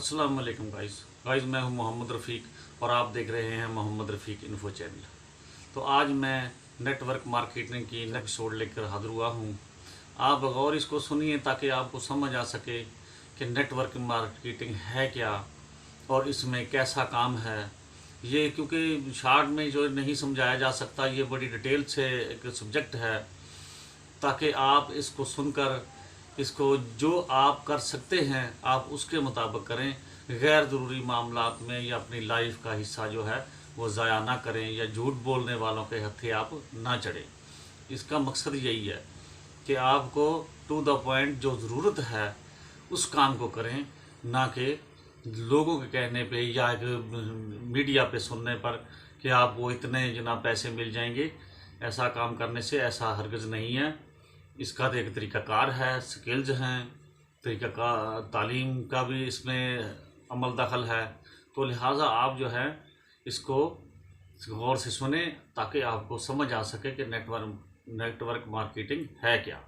अस्सलाम वालेकुम गाइस मैं हूं मोहम्मद रफ़ीक और आप देख रहे हैं मोहम्मद रफ़ीक इन्फो चैनल। तो आज मैं नेटवर्क मार्केटिंग की नेक्स्ट एपिसोड लेकर हाजिर हुआ हूं। आप बगौर इसको सुनिए ताकि आपको समझ आ सके कि नेटवर्क मार्केटिंग है क्या और इसमें कैसा काम है ये, क्योंकि शॉर्ट में जो नहीं समझाया जा सकता, ये बड़ी डिटेल से एक सब्जेक्ट है, ताकि आप इसको सुनकर इसको जो आप कर सकते हैं आप उसके मुताबिक करें, गैर ज़रूरी मामलात में या अपनी लाइफ का हिस्सा जो है वो ज़ाया ना करें या झूठ बोलने वालों के हत्थे आप ना चढ़ें। इसका मकसद यही है कि आपको टू द पॉइंट जो ज़रूरत है उस काम को करें, ना कि लोगों के कहने पे या मीडिया पे सुनने पर कि आपको इतने जना पैसे मिल जाएंगे। ऐसा काम करने से ऐसा हरगिज़ नहीं है। इसका तो एक तरीक़ाकार है, स्किल्स हैं, तरीक़ा का तालीम का भी इसमें अमल दखल है। तो लिहाजा आप जो है इसको गौर से सुने ताकि आपको समझ आ सके कि नेटवर्क मार्केटिंग है क्या।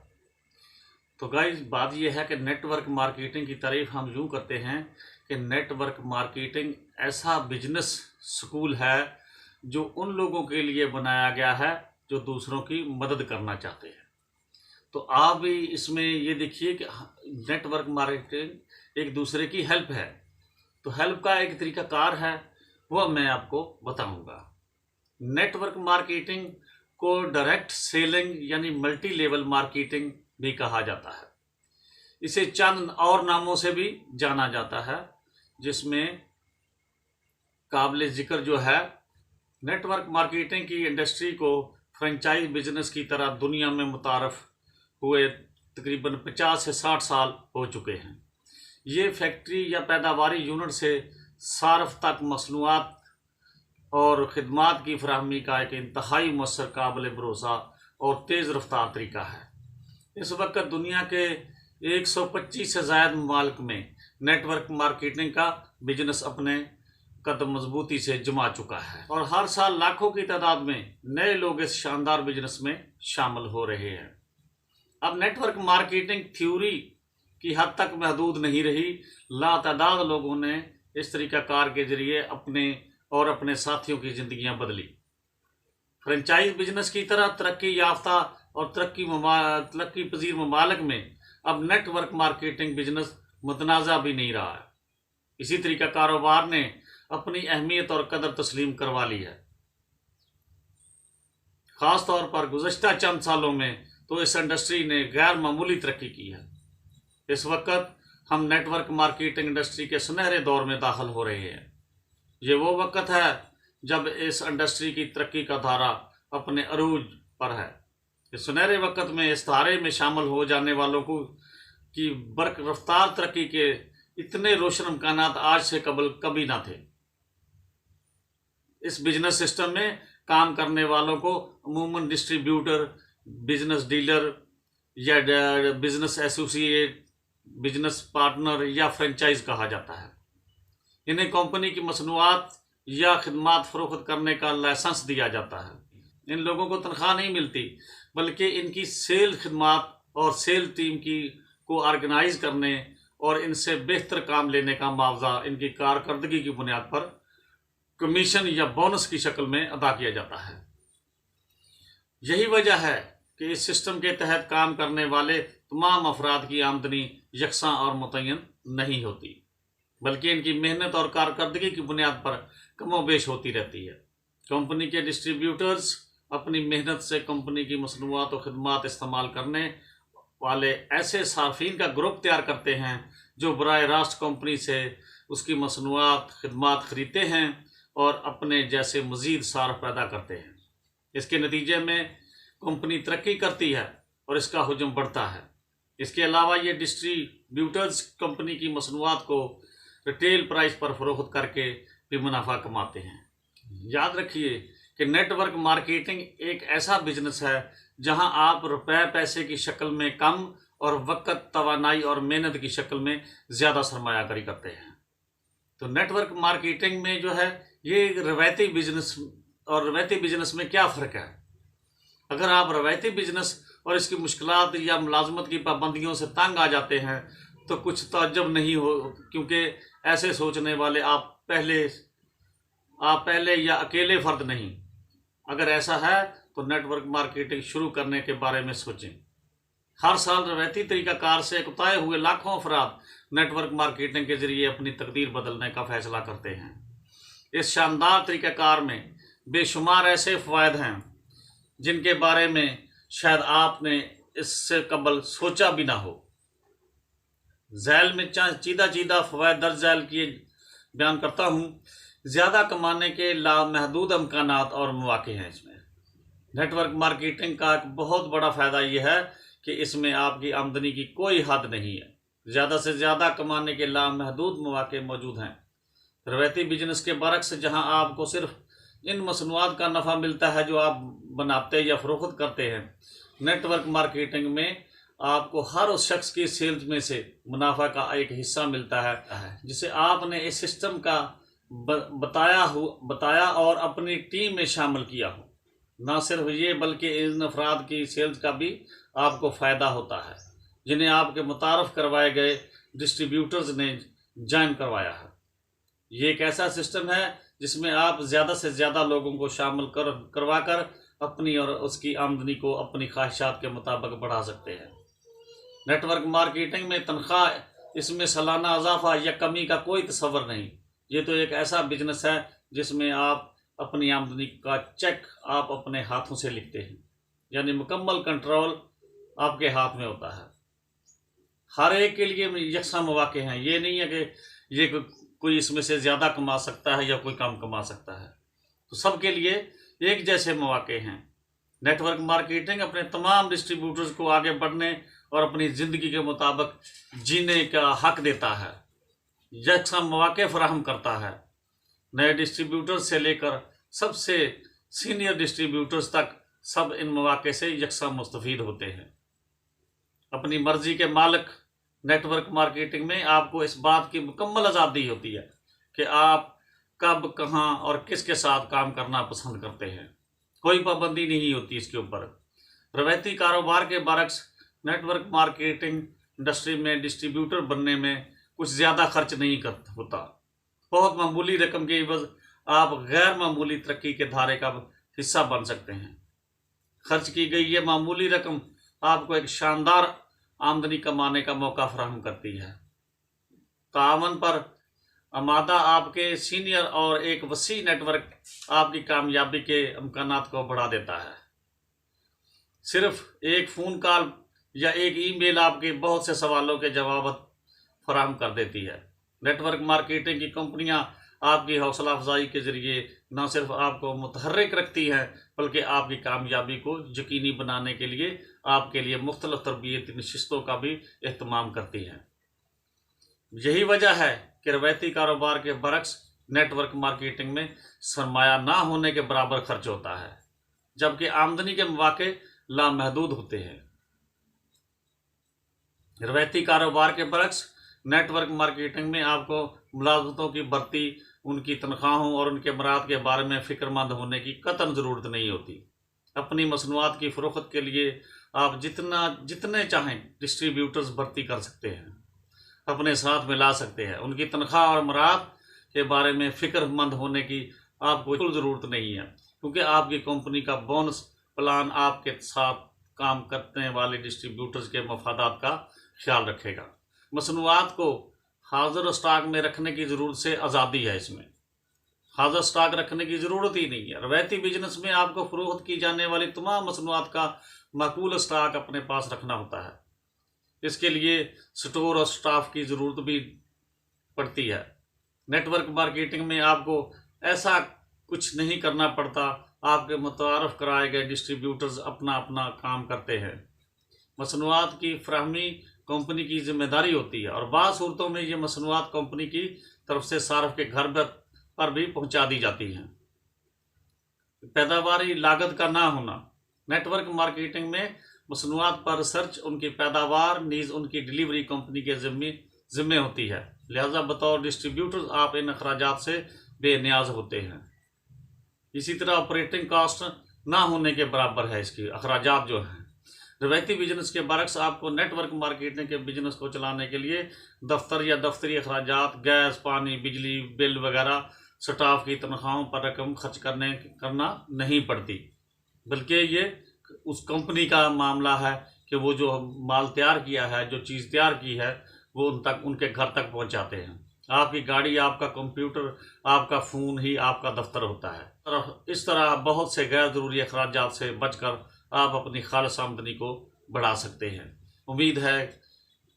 तो गाइस बात यह है कि नेटवर्क मार्केटिंग की तारीफ़ हम यूँ करते हैं कि नेटवर्क मार्केटिंग ऐसा बिजनेस स्कूल है जो उन लोगों के लिए बनाया गया है जो दूसरों की मदद करना चाहते हैं। तो आप भी इसमें ये देखिए कि नेटवर्क मार्केटिंग एक दूसरे की हेल्प है। तो हेल्प का एक तरीक़ाकार है, वह मैं आपको बताऊंगा। नेटवर्क मार्केटिंग को डायरेक्ट सेलिंग यानी मल्टी लेवल मार्केटिंग भी कहा जाता है। इसे चंद और नामों से भी जाना जाता है, जिसमें काबिल ज़िक्र जो है, नेटवर्क मार्केटिंग की इंडस्ट्री को फ्रेंचाइज बिजनेस की तरह दुनिया में मुतारफ़ हुए तकरीबन 50 से 60 साल हो चुके हैं। ये फैक्ट्री या पैदावारी यूनिट से सार्फ तक मसनूआत और ख़िदमात की फराहमी का एक इंतहाई मौसर, काबिल भरोसा और तेज़ रफ्तार तरीका है। इस वक्त दुनिया के 125 से ज़ायद ममालिक में नेटवर्क मार्केटिंग का बिजनेस अपने कदम मजबूती से जमा चुका है और हर साल लाखों की तादाद में नए लोग इस शानदार बिजनेस में शामिल हो रहे हैं। अब नेटवर्क मार्केटिंग थ्योरी की हद तक महदूद नहीं रही। लातादाद लोगों ने इस तरीक़ाकार के ज़रिए अपने और अपने साथियों की ज़िंदगियां बदली। फ्रेंचाइज बिजनेस की तरह तरक्की याफ्ता और तरक्की पजीर ममालिक में अब नेटवर्क मार्केटिंग बिजनेस मुतनाज़ा भी नहीं रहा है। इसी तरीका कारोबार ने अपनी अहमियत और कदर तस्लीम करवा ली है। ख़ास तौर पर गुज़श्ता चंद सालों में तो इस इंडस्ट्री ने गैर मामूली तरक्की की है। इस वक्त हम नेटवर्क मार्केटिंग इंडस्ट्री के सुनहरे दौर में दाखिल हो रहे हैं। ये वो वक्त है जब इस इंडस्ट्री की तरक्की का धारा अपने अरूज पर है। इस सुनहरे वक्त में इस धारे में शामिल हो जाने वालों को की बरक रफ्तार तरक्की के इतने रोशन इम्कानात आज से कबल कभी ना थे। इस बिजनेस सिस्टम में काम करने वालों को अमूमन डिस्ट्रीब्यूटर, बिजनेस डीलर या बिजनेस एसोसिएट, बिजनेस पार्टनर या फ्रेंचाइज कहा जाता है। इन्हें कंपनी की मसनूआत या खिदमात फरोख्त करने का लाइसेंस दिया जाता है। इन लोगों को तनख्वाह नहीं मिलती, बल्कि इनकी सेल खिदमात और सेल टीम को ऑर्गेनाइज करने और इनसे बेहतर काम लेने का मुआवजा इनकी कारकर्दगी की बुनियाद पर कमीशन या बोनस की शक्ल में अदा किया जाता है। यही वजह है कि इस सिस्टम के तहत काम करने वाले तमाम अफराद की आमदनी यकसां और मुतय्यन नहीं होती, बल्कि इनकी मेहनत और कारकर्दगी की बुनियाद पर कमोबेश होती रहती है। कंपनी के डिस्ट्रीब्यूटर्स अपनी मेहनत से कंपनी की मसनूआत और खिदमात इस्तेमाल करने वाले ऐसे सार्फिन का ग्रुप तैयार करते हैं जो बराह रास्त कंपनी से उसकी मसनूआत खिदमात ख़रीदते हैं और अपने जैसे मज़ीद सार्फ पैदा करते हैं। इसके नतीजे में कंपनी तरक्की करती है और इसका हुजूम बढ़ता है। इसके अलावा ये डिस्ट्रीब्यूटर्स कंपनी की मसनूआत को रिटेल प्राइस पर फरोख्त करके भी मुनाफा कमाते हैं। याद रखिए कि नेटवर्क मार्केटिंग एक ऐसा बिजनेस है जहां आप रुपए पैसे की शक्ल में कम और वक्त, तवानाई और मेहनत की शक्ल में ज़्यादा सरमायाकारी करते हैं। तो नेटवर्क मार्केटिंग में जो है ये रवायती बिजनेस और रवायती बिजनेस में क्या फ़र्क है। अगर आप रवायती बिजनेस और इसकी मुश्किलात या मुलाजमत की पाबंदियों से तंग आ जाते हैं तो कुछ ताज्जुब नहीं हो, क्योंकि ऐसे सोचने वाले आप पहले या अकेले फर्द नहीं। अगर ऐसा है तो नेटवर्क मार्केटिंग शुरू करने के बारे में सोचें। हर साल रवायती तरीक़ाकार से कुताए हुए लाखों अफराद नेटवर्क मार्केटिंग के ज़रिए अपनी तकदीर बदलने का फ़ैसला करते हैं। इस शानदार तरीक़ाकार में बेशुमार ऐसे फ़वाइद हैं जिनके बारे में शायद आपने इससे कबल सोचा भी ना हो। झैल में चीदा फ़वाइद दर्ज झैल किए बयान करता हूँ। ज़्यादा कमाने के लामहदूद इम्कानात और मौक़े हैं इसमें। नेटवर्क मार्केटिंग का एक बहुत बड़ा फ़ायदा यह है कि इसमें आपकी आमदनी की कोई हद नहीं है। ज़्यादा से ज़्यादा कमाने के लामहदूद मौक़े मौजूद हैं। रवायती बिजनेस के बरक्स, जहां आपको सिर्फ इन मसनूआत का नफ़ा मिलता है जो आप बनाते या फ़रोख्त करते हैं, नेटवर्क मार्केटिंग में आपको हर उस शख्स की सेल्स में से मुनाफा का एक हिस्सा मिलता है जिसे आपने इस सिस्टम का बताया और अपनी टीम में शामिल किया हो। ना सिर्फ ये बल्कि इन अफराद की सेल्स का भी आपको फ़ायदा होता है जिन्हें आपके मुतारफ़ करवाए गए डिस्ट्रीब्यूटर्स ने ज्वाइन करवाया है। ये एक ऐसा सिस्टम है जिसमें आप ज़्यादा से ज़्यादा लोगों को शामिल करवा कर अपनी और उसकी आमदनी को अपनी ख्वाहिशात के मुताबिक बढ़ा सकते हैं। नेटवर्क मार्केटिंग में तनख्वाह, इसमें सालाना इजाफा या कमी का कोई तस्वर नहीं। ये तो एक ऐसा बिजनेस है जिसमें आप अपनी आमदनी का चेक आप अपने हाथों से लिखते हैं, यानी मुकम्मल कंट्रोल आपके हाथ में होता है। हर एक के लिए यकसा मौक़े हैं। ये नहीं है कि ये कोई इसमें से ज़्यादा कमा सकता है या कोई कम कमा सकता है, तो सबके लिए एक जैसे मौक़े हैं। नेटवर्क मार्केटिंग अपने तमाम डिस्ट्रीब्यूटर्स को आगे बढ़ने और अपनी ज़िंदगी के मुताबिक जीने का हक देता है, यकसा मौक़े फराहम करता है। नए डिस्ट्रीब्यूटर्स से लेकर सबसे सीनियर डिस्ट्रीब्यूटर्स तक सब इन मौक़े से यकसा मुस्तफ़ीद होते हैं। अपनी मर्ज़ी के मालिक नेटवर्क मार्केटिंग में आपको इस बात की मुकम्मल आज़ादी होती है कि आप कब, कहाँ और किसके साथ काम करना पसंद करते हैं। कोई पाबंदी नहीं होती इसके ऊपर। रवायती कारोबार के बरक्स नेटवर्क मार्केटिंग इंडस्ट्री में डिस्ट्रीब्यूटर बनने में कुछ ज़्यादा खर्च नहीं होता। बहुत मामूली रकम के एवज़ आप गैर मामूली तरक्की के धारे का हिस्सा बन सकते हैं। खर्च की गई ये मामूली रकम आपको एक शानदार आमदनी कमाने का मौका फराहम करती है। तावन पर आमादा आपके सीनियर और एक वसी नेटवर्क आपकी कामयाबी के इम्कानात को बढ़ा देता है। सिर्फ एक फ़ोन कॉल या एक ईमेल आपके बहुत से सवालों के जवाब फराहम कर देती है। नेटवर्क मार्केटिंग की कंपनियां आपकी हौसला अफजाई के ज़रिए न सिर्फ आपको मुतहर्रिक रखती हैं बल्कि आपकी कामयाबी को यकीनी बनाने के लिए आपके लिए मुख्तलिफ तरबियती नशिस्तों का भी एहतमाम करती हैं। यही वजह है कि रवायती कारोबार के बरक्स नेटवर्क मार्केटिंग में सरमाया ना होने के बराबर खर्च होता है, जबकि आमदनी के मौक़े लामहदूद होते हैं। रवायती कारोबार के बरक्स नेटवर्क मार्केटिंग में आपको मुलाजमतों की भर्ती, उनकी तनख्वाहों और उनके मराद के बारे में फ़िक्रमंद होने की कतई ज़रूरत नहीं होती। अपनी मसनूआत की फ़रोख्त के लिए आप जितने चाहें डिस्ट्रीब्यूटर्स भर्ती कर सकते हैं, अपने साथ मिला सकते हैं। उनकी तनख्वाह और मराद के बारे में फ़िक्रमंद होने की आपको बिल्कुल ज़रूरत नहीं है, क्योंकि आपकी कंपनी का बोनस प्लान आपके साथ काम करने वाले डिस्ट्रीब्यूटर्स के मफादात का ख्याल रखेगा। मसनूआत को हाज़िर स्टॉक में रखने की ज़रूरत से आज़ादी है। इसमें हाज़िर स्टॉक रखने की ज़रूरत ही नहीं है। रवायती बिजनेस में आपको फ़रोख्त की जाने वाली तमाम मसनूआत का माकूल स्टॉक अपने पास रखना होता है। इसके लिए स्टोर और स्टाफ की ज़रूरत भी पड़ती है। नेटवर्क मार्केटिंग में आपको ऐसा कुछ नहीं करना पड़ता। आपके मुतारफ़ कराए गए डिस्ट्रीब्यूटर्स अपना अपना काम करते हैं। मसनूआत की फराहमी कंपनी की जिम्मेदारी होती है और बाज़ सूरतों में ये मसनूआत कंपनी की तरफ से सार्फ के घर पर भी पहुंचा दी जाती हैं। पैदावारी लागत का ना होना। नेटवर्क मार्केटिंग में मसनूआत पर रिसर्च, उनकी पैदावार नीज़ उनकी डिलीवरी कंपनी के ज़िम्मे होती है। लिहाजा बतौर डिस्ट्रीब्यूटर आप इन अखराजात से बेनियाज होते हैं। इसी तरह ऑपरेटिंग कास्ट ना होने के बराबर है इसकी अखराजात जो हैं। रवायती बिजनेस के बरक्स आपको नेटवर्क मार्केटिंग के बिजनेस को चलाने के लिए दफ्तर या दफ्तरी अखराजात, गैस, पानी, बिजली बिल वगैरह, स्टाफ की तनख्वाहों पर रकम खर्च करना नहीं पड़ती, बल्कि ये उस कंपनी का मामला है कि वो जो माल तैयार किया है, जो चीज़ तैयार की है, वो उनके घर तक पहुंचाते हैं। आपकी गाड़ी, आपका कंप्यूटर, आपका फ़ोन ही आपका दफ्तर होता है। इस तरह बहुत से गैर ज़रूरी अखराजात से बचकर आप अपनी खालिस आमदनी को बढ़ा सकते हैं। उम्मीद है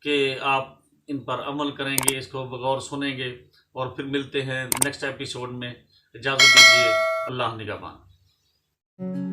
कि आप इन पर अमल करेंगे, इसको बगौर सुनेंगे, और फिर मिलते हैं नेक्स्ट एपिसोड में। इजाज़त दीजिए। अल्लाह निगहबान।